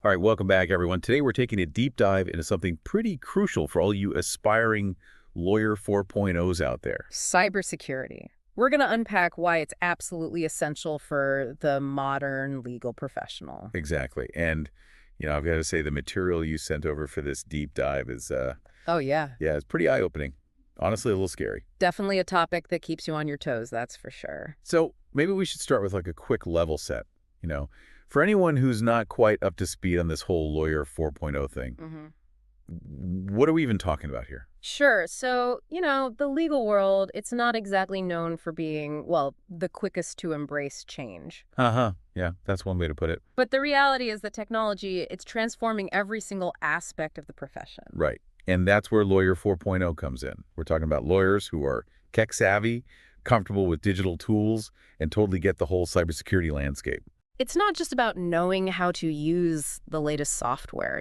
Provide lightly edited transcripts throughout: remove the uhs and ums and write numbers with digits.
All right, welcome back, everyone. Today we're taking a deep dive into something pretty crucial for all you aspiring Lawyer 4.0s out there. Cybersecurity. We're going to unpack why it's absolutely essential for the modern legal professional. Exactly. And, I've got to say the material you sent over for this deep dive is, Oh, yeah. yeah, it's pretty eye-opening. Honestly, a little scary. Definitely a topic that keeps you on your toes, that's for sure. So maybe we should start with like a quick level set, you know, for anyone who's not quite up to speed on this whole Lawyer 4.0 thing. What are we even talking about here? Sure. So, the legal world, it's not exactly known for being, well, the quickest to embrace change. Uh-huh. Yeah, that's one way to put it. But the reality is that technology, it's transforming every single aspect of the profession. Right. And that's where Lawyer 4.0 comes in. We're talking about lawyers who are tech savvy, comfortable with digital tools, and totally get the whole cybersecurity landscape. It's not just about knowing how to use the latest software.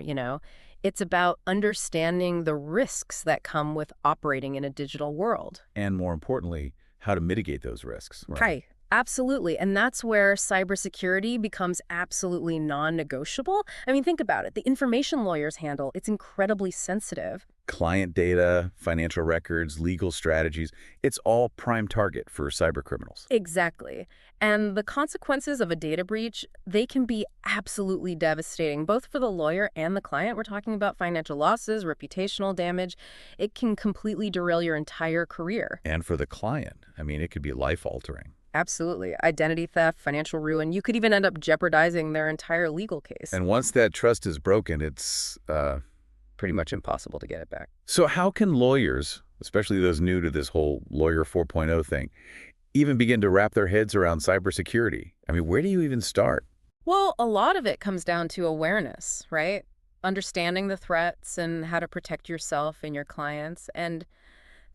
It's about understanding the risks that come with operating in a digital world. And more importantly, how to mitigate those risks. Right. Absolutely. And that's where cybersecurity becomes absolutely non-negotiable. I mean, think about it. The information lawyers handle, it's incredibly sensitive. Client data, financial records, legal strategies, it's all prime target for cybercriminals. Exactly. And the consequences of a data breach, they can be absolutely devastating, both for the lawyer and the client. We're talking about financial losses, reputational damage. It can completely derail your entire career. And for the client, I mean, it could be life-altering. Absolutely. Identity theft, financial ruin. You could even end up jeopardizing their entire legal case. And once that trust is broken, it's Pretty much impossible to get it back. So how can lawyers, especially those new to this whole Lawyer 4.0 thing, even begin to wrap their heads around cybersecurity? I mean, where do you even start? Well, a lot of it comes down to awareness, right? Understanding the threats and how to protect yourself and your clients. And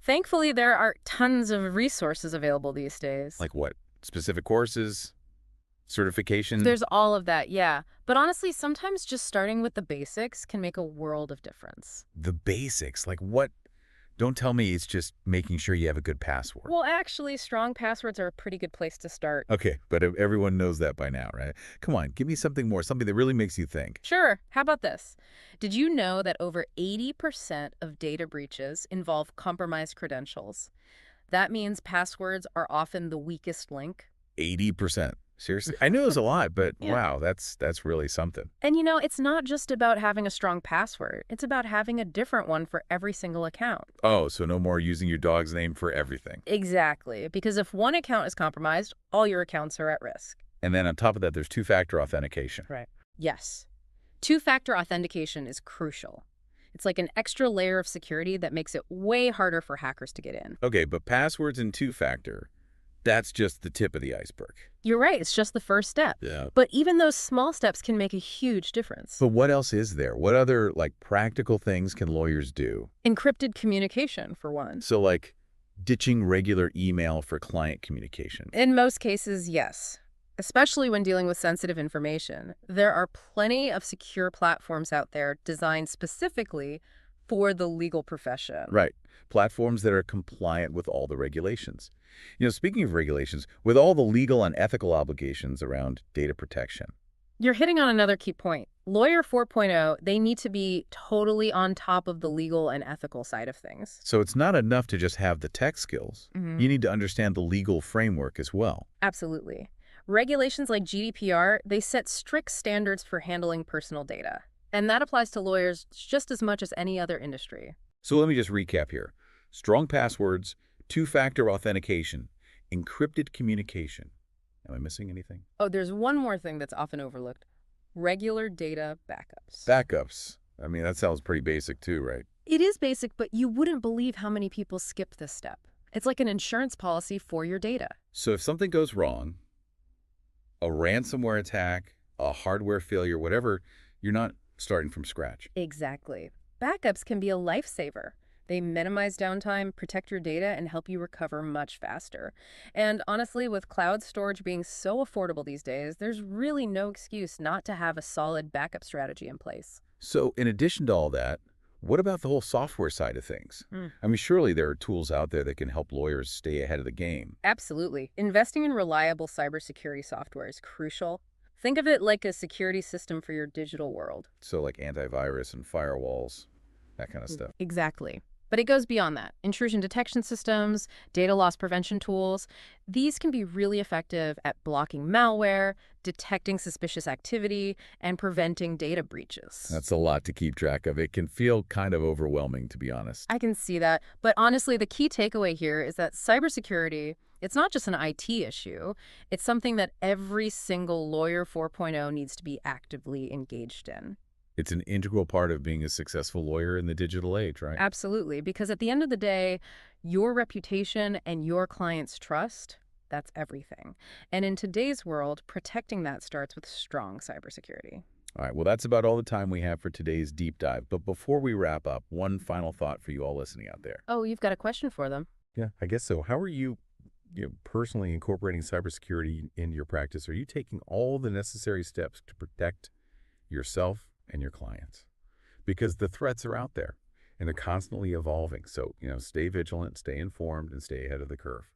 thankfully, there are tons of resources available these days. Like what? Specific courses? Certification? There's all of that, yeah. But honestly, sometimes just starting with the basics can make a world of difference. The basics. Like what? Don't tell me it's just making sure you have a good password. Well, actually, strong passwords are a pretty good place to start. Okay, but everyone knows that by now, right? Come on, give me something more, something that really makes you think. Sure. How about this? Did you know that over 80% of data breaches involve compromised credentials? That means passwords are often the weakest link. 80%. Seriously? I knew it was a lot, but Yeah. wow, that's really something. And it's not just about having a strong password. It's about having a different one for every single account. Oh, so no more using your dog's name for everything. Exactly. Because if one account is compromised, all your accounts are at risk. And then on top of that, there's two-factor authentication. Right. Yes. Two-factor authentication is crucial. It's like an extra layer of security that makes it way harder for hackers to get in. Okay, but passwords and two-factor, that's just the tip of the iceberg. You're right, it's just the first step. Yeah. But even those small steps can make a huge difference. But what else is there? What other, like, practical things can lawyers do? Encrypted communication, for one. So, like, ditching regular email for client communication. In most cases, yes. Especially when dealing with sensitive information. There are plenty of secure platforms out there designed specifically for the legal profession. Right. Platforms that are compliant with all the regulations. Speaking of regulations, with all the legal and ethical obligations around data protection. You're hitting on another key point. Lawyer 4.0, they need to be totally on top of the legal and ethical side of things. So it's not enough to just have the tech skills. Mhm. You need to understand the legal framework as well. Absolutely. Regulations like GDPR, they set strict standards for handling personal data. And that applies to lawyers just as much as any other industry. So let me just recap here. Strong passwords, two-factor authentication, encrypted communication. Am I missing anything? Oh, there's one more thing that's often overlooked. Regular data backups. Backups. I mean, that sounds pretty basic too, right? It is basic, but you wouldn't believe how many people skip this step. It's like an insurance policy for your data. So if something goes wrong, a ransomware attack, a hardware failure, whatever, you're not starting from scratch. Exactly. Backups can be a lifesaver. They minimize downtime, protect your data, and help you recover much faster. And honestly, with cloud storage being so affordable these days, there's really no excuse not to have a solid backup strategy in place. So in addition to all that, what about the whole software side of things? I mean, surely there are tools out there that can help lawyers stay ahead of the game. Absolutely. Investing in reliable cybersecurity software is crucial. Think of it like a security system for your digital world. So like antivirus and firewalls, that kind of stuff. Exactly. But it goes beyond that. Intrusion detection systems, data loss prevention tools, these can be really effective at blocking malware, detecting suspicious activity, and preventing data breaches. That's a lot to keep track of. It can feel kind of overwhelming, to be honest. I can see that. But honestly, the key takeaway here is that cybersecurity, it's not just an IT issue. It's something that every single Lawyer 4.0 needs to be actively engaged in. It's an integral part of being a successful lawyer in the digital age, right? Absolutely, because at the end of the day, your reputation and your client's trust, that's everything. And in today's world, protecting that starts with strong cybersecurity. All right, well, that's about all the time we have for today's deep dive. But before we wrap up, one final thought for you all listening out there. Oh, you've got a question for them. Yeah, I guess so. How are you personally incorporating cybersecurity into your practice? Are you taking all the necessary steps to protect yourself and your clients? Because the threats are out there and they're constantly evolving. So, stay vigilant, stay informed, and stay ahead of the curve.